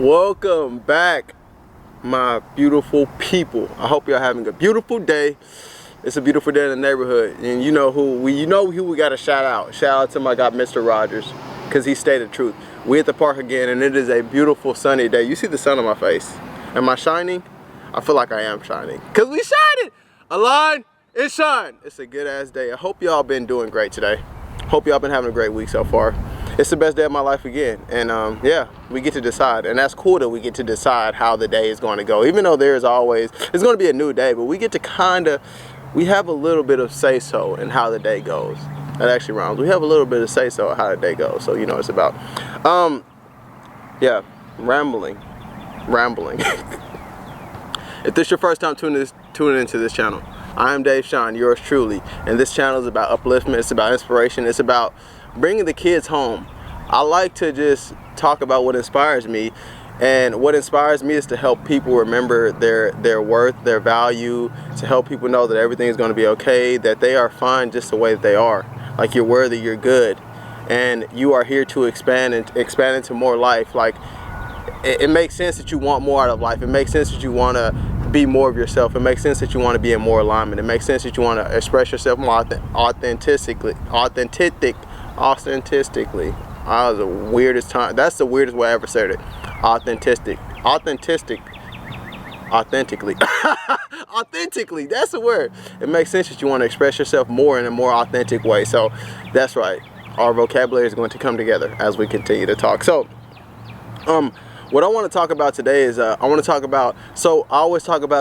Welcome back, my beautiful people. I hope y'all having a beautiful day. It's a beautiful day in the neighborhood, and you know who we got to shout out. Shout out to my guy, Mr. Rogers, because he stated the truth. We at the park again, and it is a beautiful sunny day. You see the sun on my face. Am I shining? I feel like I am shining, because we shining. Align and shine. It's a good ass day. I hope y'all been doing great today. Hope y'all been having a great week so far. It's the best day of my life again, and yeah, we get to decide, and that's cool that we get to decide how the day is going to go. Even though it's going to be a new day, but we get to we have a little bit of say-so in how the day goes. That actually rhymes. We have a little bit of say-so in how the day goes, so you know what it's about. Yeah, rambling. If this is your first time tuning into this channel, I am Dave Sean, yours truly, and this channel is about upliftment, it's about inspiration, it's about bringing the kids home. I like to just talk about what inspires me, and what inspires me is to help people remember their worth, their value, to help people know that everything is going to be okay, that they are fine just the way that they are. Like, you're worthy, you're good, and you are here to expand into more life. Like, it makes sense that you want more out of life. It makes sense that you want to be more of yourself. It makes sense that you want to be in more alignment. It makes sense that you want to express yourself more authentically. That was the weirdest time. That's the weirdest way I ever said it. Authentically. Authentically, that's the word. It makes sense that you want to express yourself more in a more authentic way. So that's right. Our vocabulary is going to come together as we continue to talk. So what I want to talk about today is I always talk about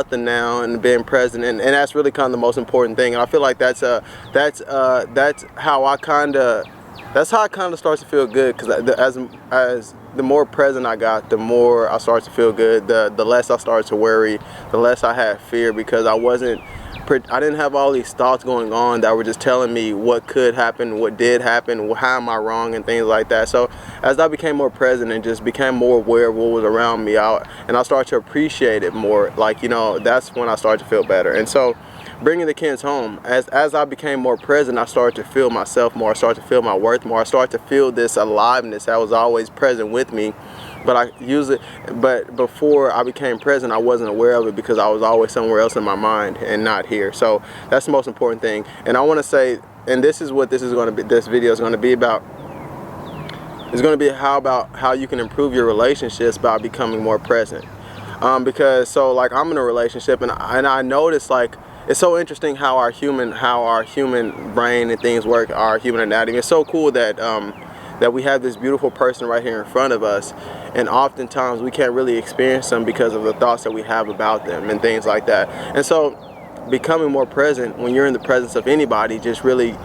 the now and being present, and that's really kind of the most important thing. And I feel like that's how I kind of start to feel good, because as the more present I got, the more I start to feel good. The less I start to worry, the less I had fear, because I didn't have all these thoughts going on that were just telling me what could happen, what did happen, how am I wrong, and things like that. So as I became more present and just became more aware of what was around me, and I started to appreciate it more, like, you know, that's when I started to feel better. And so bringing the kids home, as I became more present, I started to feel myself more. I started to feel my worth more. I started to feel this aliveness that was always present with me. But before I became present, I wasn't aware of it, because I was always somewhere else in my mind and not here. So that's the most important thing. And I want to say, and this is what this video is going to be about. It's going to be how you can improve your relationships by becoming more present. Because so, like, I'm in a relationship, and I notice, like, it's so interesting how our human brain and things work, our human anatomy. It's so cool that we have this beautiful person right here in front of us, and oftentimes we can't really experience them because of the thoughts that we have about them and things like that. And so becoming more present when you're in the presence of anybody, just really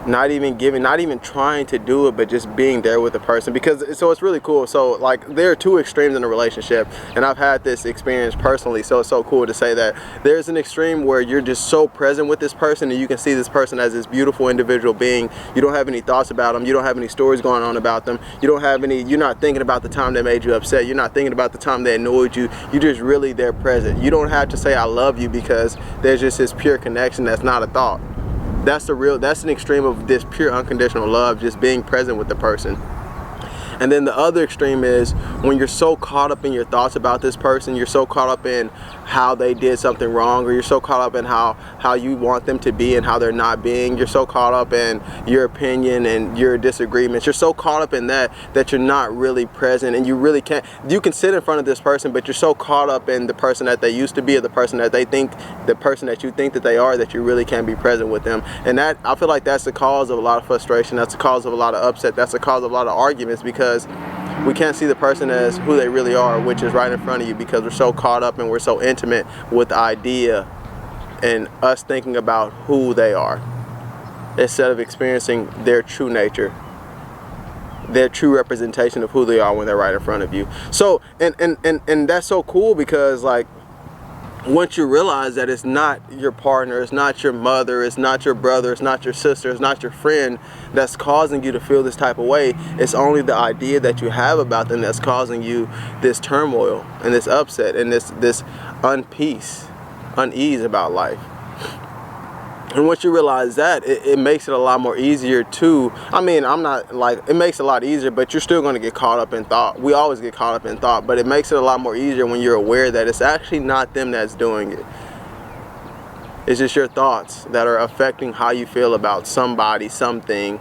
not even trying to do it, but just being there with the person, because it's really cool. So, like, there are two extremes in a relationship, and I've had this experience personally, so it's so cool to say that there's an extreme where you're just so present with this person, and you can see this person as this beautiful individual being. You don't have any thoughts about them, you don't have any stories going on about them, you're not thinking about the time they made you upset, you're not thinking about the time they annoyed you, you're just really there present. You don't have to say I love you, because there's just this pure connection that's not a thought. That's an extreme of this pure unconditional love, just being present with the person. And then the other extreme is when you're so caught up in your thoughts about this person, you're so caught up in how they did something wrong, or you're so caught up in how you want them to be and how they're not being. You're so caught up in your opinion and your disagreements. You're so caught up in that you're not really present, and you really can't. You can sit in front of this person, but you're so caught up in the person that they used to be, or the person that you think that they are, that you really can't be present with them. And that, I feel like that's the cause of a lot of frustration. That's the cause of a lot of upset. That's the cause of a lot of arguments, because we can't see the person as who they really are, which is right in front of you, because we're so caught up and we're so intimate with the idea and us thinking about who they are, instead of experiencing their true nature, their true representation of who they are when they're right in front of you. So and that's so cool, because, like, once you realize that it's not your partner, it's not your mother, it's not your brother, it's not your sister, it's not your friend that's causing you to feel this type of way, it's only the idea that you have about them that's causing you this turmoil and this upset and this unease about life. And once you realize that, it makes it a lot more easier to, I mean, I'm not like, it makes it a lot easier, but you're still going to get caught up in thought. We always get caught up in thought, but it makes it a lot more easier when you're aware that it's actually not them that's doing it. It's just your thoughts that are affecting how you feel about somebody, something,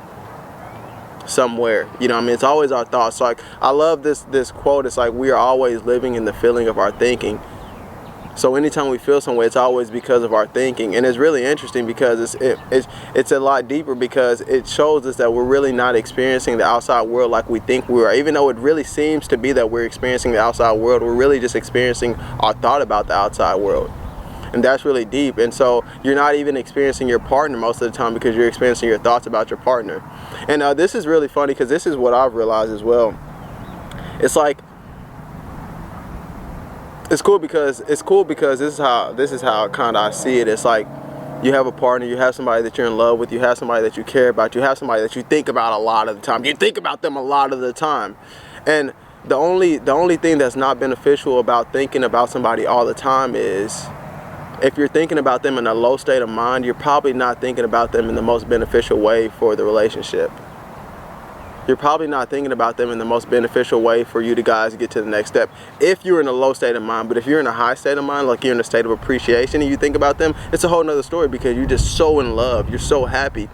somewhere. You know what I mean? It's always our thoughts. Like, I love this quote. It's like, we are always living in the feeling of our thinking. So anytime we feel some way, it's always because of our thinking. And it's really interesting because it's a lot deeper, because it shows us that we're really not experiencing the outside world like we think we are. Even though it really seems to be that we're experiencing the outside world, we're really just experiencing our thought about the outside world. And that's really deep. And so you're not even experiencing your partner most of the time, because you're experiencing your thoughts about your partner. And this is really funny, because this is what I've realized as well. It's like, it's cool because this is how kind of I see it. It's like, you have a partner, you have somebody that you're in love with, you have somebody that you care about, you have somebody that you think about a lot of the time. You think about them a lot of the time. And the only thing that's not beneficial about thinking about somebody all the time is, if you're thinking about them in a low state of mind, you're probably not thinking about them in the most beneficial way for the relationship. You're probably not thinking about them in the most beneficial way for you to guys get to the next step, if you're in a low state of mind. But if you're in a high state of mind, like you're in a state of appreciation and you think about them, it's a whole nother story, because you're just so in love, you're so happy.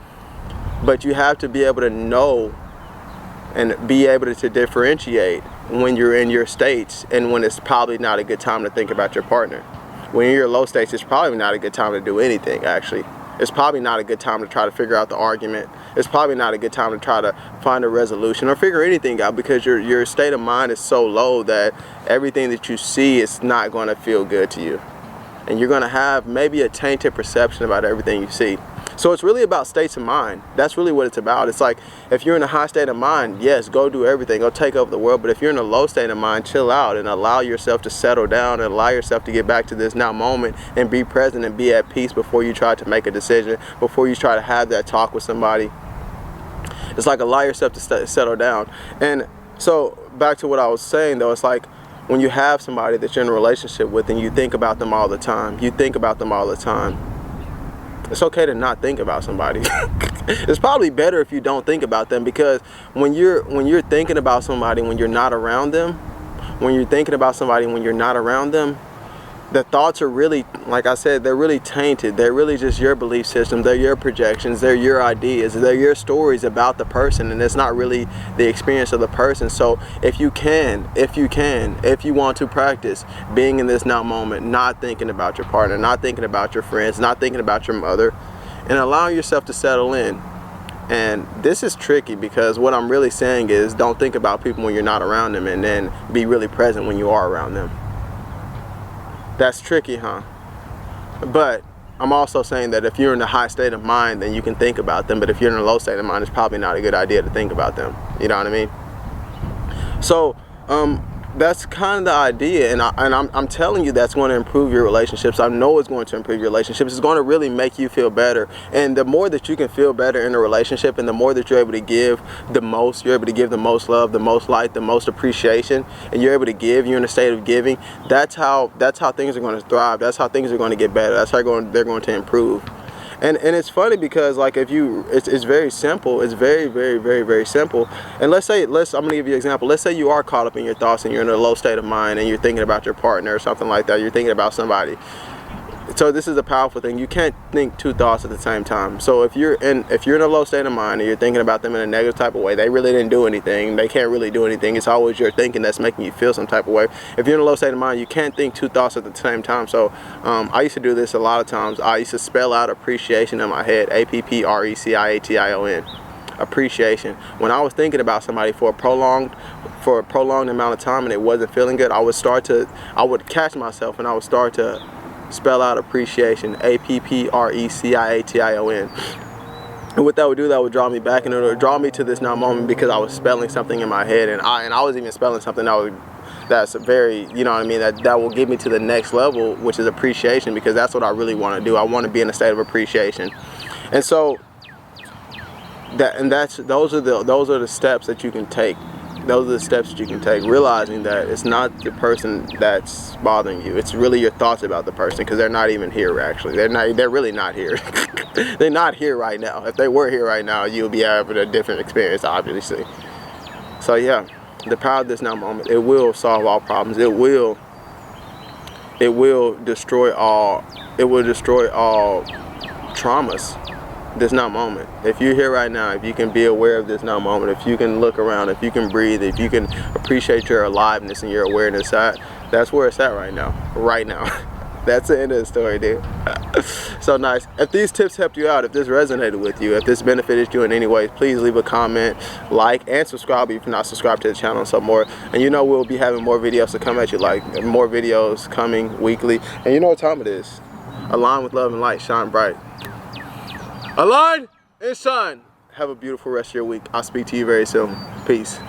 But you have to be able to know and be able to differentiate when you're in your states and when it's probably not a good time to think about your partner. When you're in low states, it's probably not a good time to do anything, actually. It's probably not a good time to try to figure out the argument. It's probably not a good time to try to find a resolution or figure anything out, because your state of mind is so low that everything that you see is not going to feel good to you. And you're going to have maybe a tainted perception about everything you see. So it's really about states of mind. That's really what it's about. It's like, if you're in a high state of mind, yes, go do everything, go take over the world. But if you're in a low state of mind, chill out and allow yourself to settle down and allow yourself to get back to this now moment and be present and be at peace before you try to make a decision, before you try to have that talk with somebody. It's like, allow yourself to settle down. And so back to what I was saying, though, it's like, when you have somebody that you're in a relationship with and you think about them all the time, it's okay to not think about somebody. It's probably better if you don't think about them, because when you're thinking about somebody when you're not around them, the thoughts are really, like I said, they're really tainted. They're really just your belief system. They're your projections. They're your ideas. They're your stories about the person, and it's not really the experience of the person. So if you want to practice being in this now moment, not thinking about your partner, not thinking about your friends, not thinking about your mother, and allowing yourself to settle in. And this is tricky, because what I'm really saying is, don't think about people when you're not around them, and then be really present when you are around them. That's tricky, huh? But I'm also saying that if you're in a high state of mind, then you can think about them. But if you're in a low state of mind, it's probably not a good idea to think about them. You know what I mean? So that's kind of the idea, and I'm telling you, that's going to improve your relationships. I know it's going to improve your relationships. It's going to really make you feel better. And the more that you can feel better in a relationship, and the more that you're able to give the most, you're able to give the most love, the most light, the most appreciation, and you're able to give, you're in a state of giving, that's how things are going to thrive. That's how things are going to get better. That's how they're going to improve. And it's funny, because like, it's very simple. It's very, very, very, very simple. And I'm gonna give you an example. Let's say you are caught up in your thoughts and you're in a low state of mind and you're thinking about your partner or something like that. You're thinking about somebody. So this is a powerful thing. You can't think two thoughts at the same time. So if you're in a low state of mind and you're thinking about them in a negative type of way, they really didn't do anything. They can't really do anything. It's always your thinking that's making you feel some type of way. If you're in a low state of mind, you can't think two thoughts at the same time. So I used to do this a lot of times. I used to spell out appreciation in my head. appreciation. Appreciation. When I was thinking about somebody for a prolonged amount of time and it wasn't feeling good, I would catch myself and I would start to spell out appreciation. appreciation. And what that would do, that would draw me back, and it would draw me to this now moment, because I was spelling something in my head, and I was even spelling something that's very, you know what I mean, that will get me to the next level, which is appreciation, because that's what I really want to do. I want to be in a state of appreciation. And so those are the steps that you can take those are the steps that you can take, realizing that it's not the person that's bothering you. It's really your thoughts about the person, because they're not even here. Actually, they're really not here. They're not here right now. If they were here right now, you'll be having a different experience, obviously. So yeah, the power of this now moment, it will solve all problems. It will destroy all traumas. This now moment. If you're here right now, if you can be aware of this now moment, if you can look around, if you can breathe, if you can appreciate your aliveness and your awareness, that's where it's at right now. Right now. That's the end of the story, dude. So nice. If these tips helped you out, if this resonated with you, if this benefited you in any way, please leave a comment, like, and subscribe if you're not subscribed to the channel and some more. And you know we'll be having more videos to come at you, like more videos coming weekly. And you know what time it is. Align with love and light. Shine bright. Align and shine. Have a beautiful rest of your week. I'll speak to you very soon. Peace.